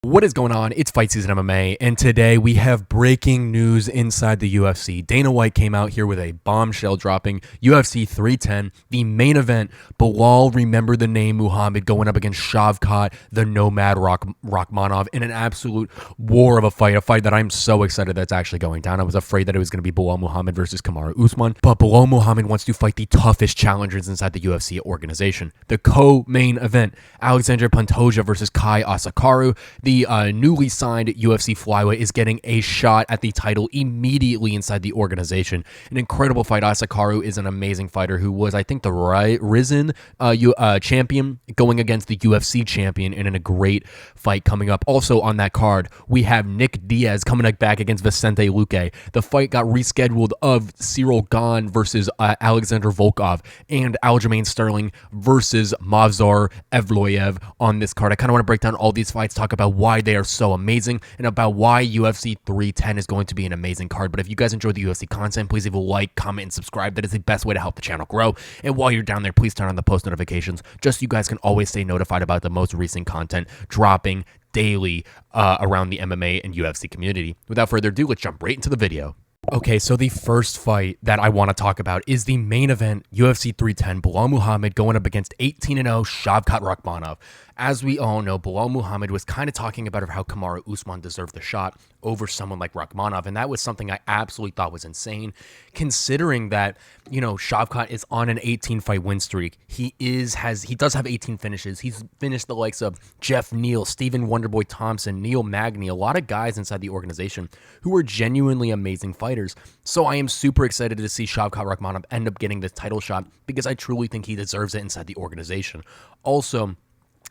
What is going on? It's Fight Season MMA, and today we have breaking news inside the UFC. Dana White came out here with a bombshell dropping UFC 310, the main event. Belal, remember the name, Muhammad going up against Shavkat, the Nomad Rakhmonov, in an absolute war of a fight that I'm so excited that's actually going down. I was afraid that it was going to be Belal Muhammad versus Kamaru Usman, but Belal Muhammad wants to fight the toughest challengers inside the UFC organization. The co-main event, Alexander Pantoja versus Kai Asakura. The newly signed UFC flyweight is getting a shot at the title immediately inside the organization. An incredible fight. Asakura is an amazing fighter who was, I think, the risen champion going against the UFC champion, and in a great fight coming up. Also on that card, we have Nick Diaz coming back against Vicente Luque. The fight got rescheduled of Gane versus Alexander Volkov, and Aljamain Sterling versus Evloev on this card. I kind of want to break down all these fights, talk about why they are so amazing, and about why UFC 310 is going to be an amazing card. But if you guys enjoy the UFC content, please leave a like, comment, and subscribe. That is the best way to help the channel grow. And while you're down there, please turn on the post notifications, just so you guys can always stay notified about the most recent content dropping daily around the MMA and UFC community. Without further ado, let's jump right into the video. Okay, so the first fight that I want to talk about is the main event, UFC 310, Belal Muhammad going up against 18-0 Shavkat Rakhmonov. As we all know, Belal Muhammad was kind of talking about how Kamaru Usman deserved the shot over someone like Rakhmonov, and that was something I absolutely thought was insane, considering that, you know, Shavkat is on an 18-fight win streak. He does have 18 finishes. He's finished the likes of Jeff Neal, Stephen Wonderboy Thompson, Neil Magny, a lot of guys inside the organization who are genuinely amazing fighters. So I am super excited to see Shavkat Rakhmonov end up getting this title shot, because I truly think he deserves it inside the organization. Also,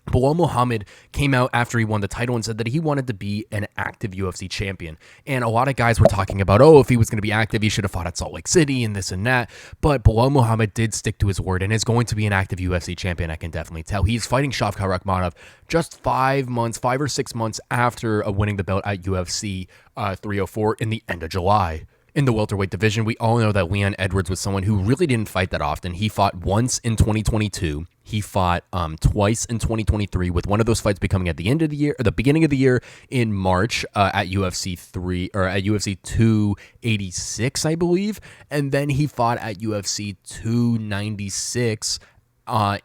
Belal Muhammad came out after he won the title and said that he wanted to be an active UFC champion. And a lot of guys were talking about, oh, if he was going to be active, he should have fought at Salt Lake City and this and that. But Belal Muhammad did stick to his word and is going to be an active UFC champion, I can definitely tell. He's fighting Shavkat Rakhmonov just 5 or 6 months after winning the belt at UFC 304 in the end of July. In the welterweight division, we all know that Leon Edwards was someone who really didn't fight that often. He fought once in 2022. He fought twice in 2023, with one of those fights becoming at the end of the year, or the beginning of the year in March at UFC 286, I believe, and then he fought at UFC 296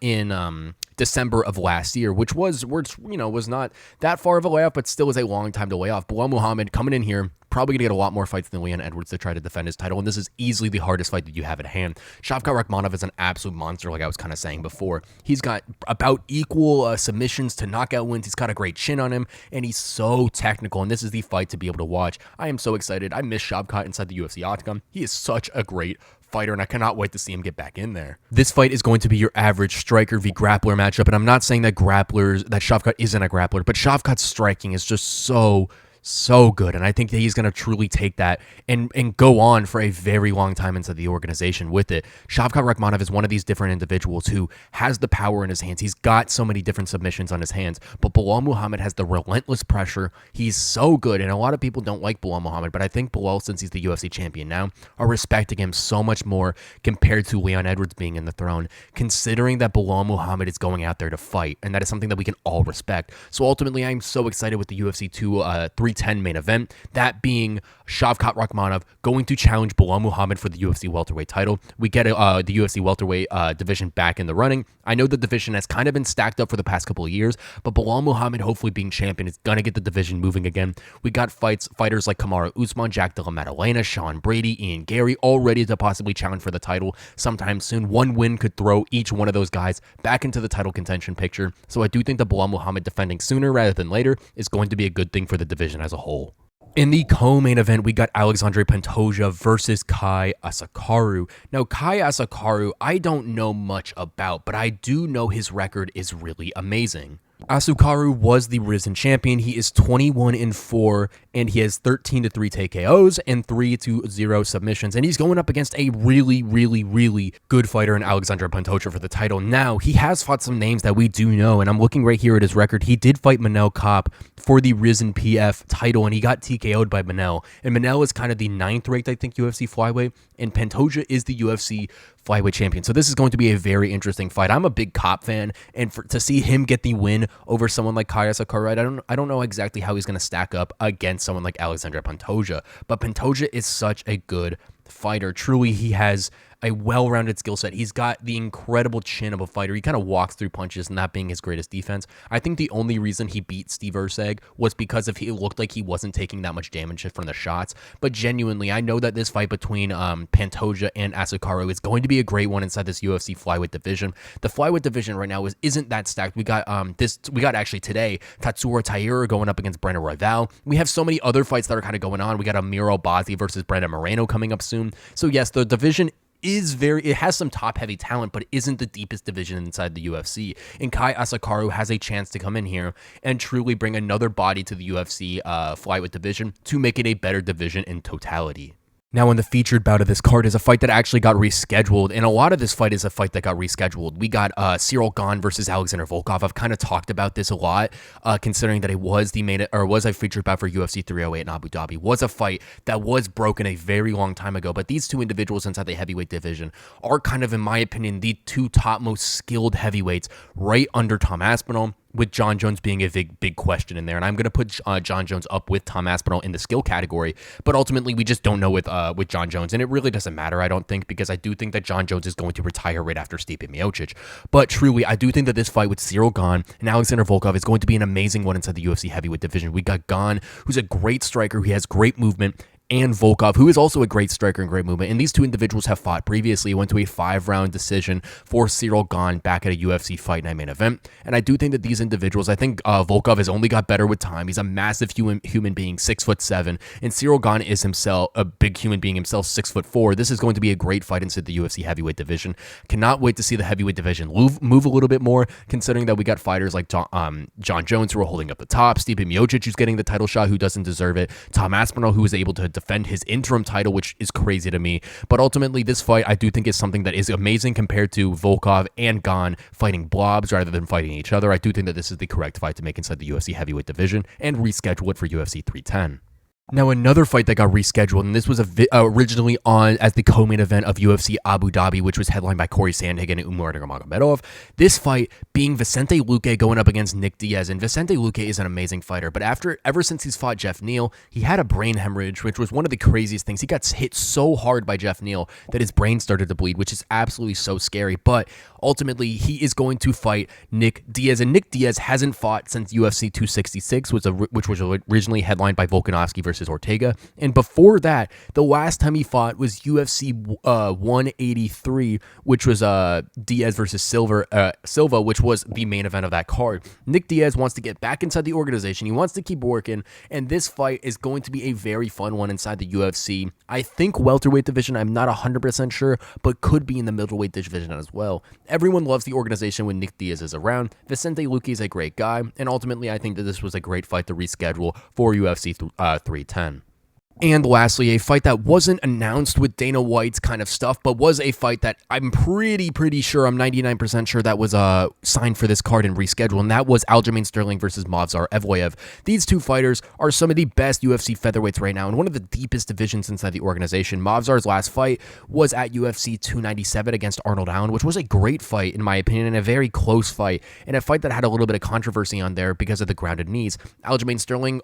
in December of last year, which was not that far of a layoff, but still is a long time to lay off. Belal Muhammad coming in here, probably gonna get a lot more fights than Leon Edwards to try to defend his title, and this is easily the hardest fight that you have at hand. Shavkat Rakhmonov is an absolute monster, like I was kind of saying before. He's got about equal submissions to knockout wins. He's got a great chin on him, and he's so technical, and this is the fight to be able to watch. I am so excited. I miss Shavkat inside the UFC octagon. He is such a great fighter, and I cannot wait to see him get back in there. This fight is going to be your average striker v grappler matchup, and I'm not saying that Shavkat isn't a grappler, but Shavkat's striking is just so good, and I think that he's going to truly take that and go on for a very long time inside the organization with it. Shavkat Rakhmonov is one of these different individuals who has the power in his hands. He's got so many different submissions on his hands, but Belal Muhammad has the relentless pressure. He's so good, and a lot of people don't like Belal Muhammad, but I think Belal, since he's the UFC champion now, are respecting him so much more compared to Leon Edwards being in the throne, considering that Belal Muhammad is going out there to fight, and that is something that we can all respect. So ultimately, I'm so excited with the UFC 310 main event, that being Shavkat Rakhmonov going to challenge Belal Muhammad for the UFC welterweight title. We get the UFC welterweight division back in the running. I know the division has kind of been stacked up for the past couple of years, but Belal Muhammad, hopefully being champion, is going to get the division moving again. We got fighters like Kamaru Usman, Jack Della Maddalena, Sean Brady, Ian Gary, all ready to possibly challenge for the title sometime soon. One win could throw each one of those guys back into the title contention picture. So I do think that Belal Muhammad defending sooner rather than later is going to be a good thing for the division as a whole. In the co-main event, we got Alexander Pantoja versus Kai Asakura. Now, Kai Asakura, I don't know much about, but I do know his record is really amazing. Asakura was the risen champion. He is 21-4, and he has 13-3 TKOs and 3-0 submissions. And he's going up against a really good fighter in Alexander Pantoja for the title. Now, he has fought some names that we do know, and I'm looking right here at his record. He did fight Manel Kopp for the risen PF title, and he got TKO'd by Manel. And Manel is kind of the 9th ranked, I think, UFC flyweight, and Pantoja is the UFC flyweight champion. So this is going to be a very interesting fight. I'm a big Cop fan, and to see him get the win over someone like Kai Asakura, I don't know exactly how he's going to stack up against someone like Alexandre Pantoja, but Pantoja is such a good fighter. Truly, he has a well-rounded skill set. He's got the incredible chin of a fighter. He kind of walks through punches, and that being his greatest defense. I think the only reason he beat Steve Erceg was because of he looked like he wasn't taking that much damage from the shots. But genuinely, I know that this fight between Pantoja and Asakura is going to be a great one inside this UFC flyweight division. The flyweight division right now isn't that stacked. We got actually today Tatsuro Taira going up against Brandon Royval. We have so many other fights that are kind of going on. We got Amir Albazi versus Brandon Moreno coming up soon. So yes, the division it has some top heavy talent, but isn't the deepest division inside the UFC. And Kai Asakura has a chance to come in here and truly bring another body to the UFC flyweight division to make it a better division in totality. Now, in the featured bout of this card is a fight that actually got rescheduled, and a lot of this fight is a fight that got rescheduled. We got Ciryl Gane versus Alexander Volkov. I've kind of talked about this a lot, considering that it was was a featured bout for UFC 308 in Abu Dhabi. Was a fight that was broken a very long time ago, but these two individuals inside the heavyweight division are kind of, in my opinion, the two top most skilled heavyweights, right under Tom Aspinall, with John Jones being a big question in there. And I'm going to put John Jones up with Tom Aspinall in the skill category, but ultimately we just don't know with John Jones, and it really doesn't matter, I don't think, because I do think that John Jones is going to retire right after Stipe Miocic. But truly, I do think that this fight with Ciryl Gane and Alexander Volkov is going to be an amazing one inside the UFC heavyweight division. We got Gane, who's a great striker, he has great movement, and Volkov, who is also a great striker and great movement. And these two individuals have fought previously. It went to a 5-round decision for Ciryl Gane back at a UFC Fight Night main event. And I do think that these individuals, I think Volkov has only got better with time. He's a massive human being, 6'7", and Ciryl Gane is himself a big human being himself, 6'4". This is going to be a great fight inside the UFC heavyweight division. Cannot wait to see the heavyweight division move a little bit more, considering that we got fighters like John Jones, who are holding up the top, Stipe Miocic, who's getting the title shot, who doesn't deserve it, Tom Aspinall, who is able to defend his interim title, which is crazy to me. But ultimately, this fight, I do think, is something that is amazing compared to Volkov and Gane fighting blobs rather than fighting each other. I do think that this is the correct fight to make inside the UFC heavyweight division and reschedule it for UFC 310. Now, another fight that got rescheduled, and this was originally on as the co-main event of UFC Abu Dhabi, which was headlined by Corey Sandhagen and Umar Nurmagomedov. This fight being Vicente Luque going up against Nick Diaz, and Vicente Luque is an amazing fighter, but ever since he's fought Jeff Neal, he had a brain hemorrhage, which was one of the craziest things. He got hit so hard by Jeff Neal that his brain started to bleed, which is absolutely so scary, but ultimately, he is going to fight Nick Diaz, and Nick Diaz hasn't fought since UFC 266, which was originally headlined by Volkanovski versus Ortega, and before that, the last time he fought was UFC 183, which was Diaz versus Silva, which was the main event of that card. Nick Diaz wants to get back inside the organization. He wants to keep working, and this fight is going to be a very fun one inside the UFC. I think welterweight division, I'm not 100% sure, but could be in the middleweight division as well. Everyone loves the organization when Nick Diaz is around. Vicente Luque is a great guy, and ultimately, I think that this was a great fight to reschedule for UFC 310. And lastly, a fight that wasn't announced with Dana White's kind of stuff, but was a fight that I'm pretty sure, I'm 99% sure that was signed for this card and rescheduled, and that was Aljamain Sterling versus Movsar Evloev. These two fighters are some of the best UFC featherweights right now, and one of the deepest divisions inside the organization. Movsar's last fight was at UFC 297 against Arnold Allen, which was a great fight, in my opinion, and a very close fight, and a fight that had a little bit of controversy on there because of the grounded knees. Aljamain Sterling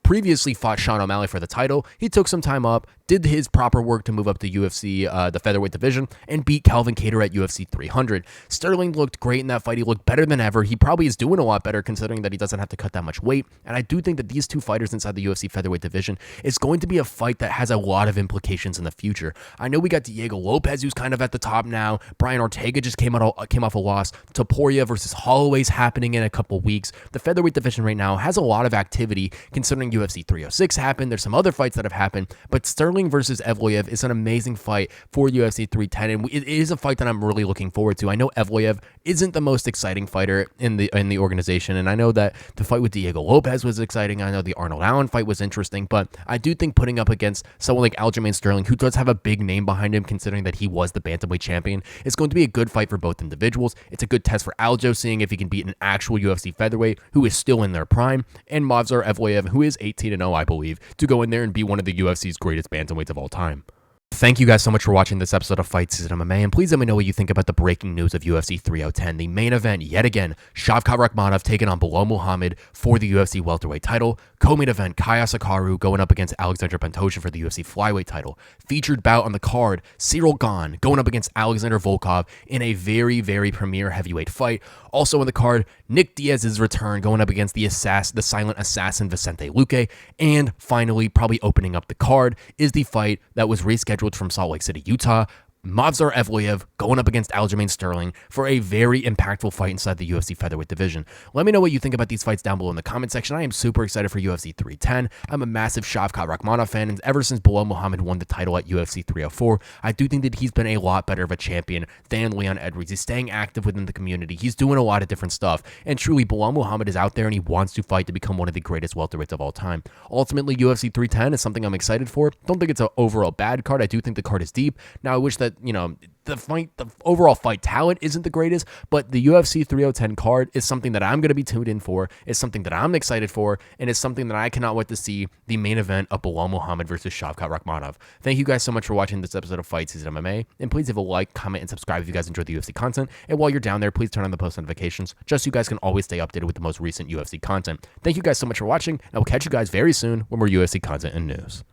previously fought Sean O'Malley for the title. He took some time up, did his proper work to move up to UFC, the featherweight division, and beat Calvin Kattar at UFC 300. Sterling looked great in that fight. He looked better than ever. He probably is doing a lot better considering that he doesn't have to cut that much weight. And I do think that these two fighters inside the UFC featherweight division is going to be a fight that has a lot of implications in the future. I know we got Diego Lopez, who's kind of at the top now. Brian Ortega just came off a loss. Topuria versus Holloway's happening in a couple weeks. The featherweight division right now has a lot of activity considering UFC 306 happened. There's some other fights that have happened, but Sterling versus Evloev is an amazing fight for UFC 310, and it is a fight that I'm really looking forward to. I know Evloev isn't the most exciting fighter in the organization, and I know that the fight with Diego Lopez was exciting. I know the Arnold Allen fight was interesting, but I do think putting up against someone like Aljamain Sterling, who does have a big name behind him, considering that he was the bantamweight champion, is going to be a good fight for both individuals. It's a good test for Aljo, seeing if he can beat an actual UFC featherweight who is still in their prime, and Movsar Evloev, who is 18-0, I believe, to go in there and be one of the UFC's greatest bantamweights of all time. Thank you guys so much for watching this episode of Fight Season MMA, and please let me know what you think about the breaking news of UFC 310. The main event, yet again, Shavkat Rakhmonov taking on Belal Muhammad for the UFC welterweight title. Co-main event, Kai Asakaru going up against Alexander Pantoja for the UFC flyweight title. Featured bout on the card, Ciryl Gane going up against Alexander Volkov in a very, very premier heavyweight fight. Also on the card, Nick Diaz's return going up against the silent assassin Vicente Luque. And finally, probably opening up the card, is the fight that was rescheduled from Salt Lake City, Utah. Evloev going up against Aljamain Sterling for a very impactful fight inside the UFC featherweight division. Let me know what you think about these fights down below in the comment section. I am super excited for UFC 310. I'm a massive Shavkat Rakhmonov fan, and ever since Belal Muhammad won the title at UFC 304, I do think that he's been a lot better of a champion than Leon Edwards. He's staying active within the community. He's doing a lot of different stuff, and truly, Belal Muhammad is out there and he wants to fight to become one of the greatest welterweights of all time. Ultimately, UFC 310 is something I'm excited for. Don't think it's an overall bad card. I do think the card is deep. Now, I wish that, the overall fight talent isn't the greatest, but the UFC 310 card is something that I'm going to be tuned in for, is something that I'm excited for, and is something that I cannot wait to see, the main event of Belal Muhammad versus Shavkat Rakhmonov. Thank you guys so much for watching this episode of Fight Season MMA, and please leave a like, comment, and subscribe if you guys enjoy the UFC content, and while you're down there, please turn on the post notifications, just so you guys can always stay updated with the most recent UFC content. Thank you guys so much for watching, and I will catch you guys very soon with more UFC content and news.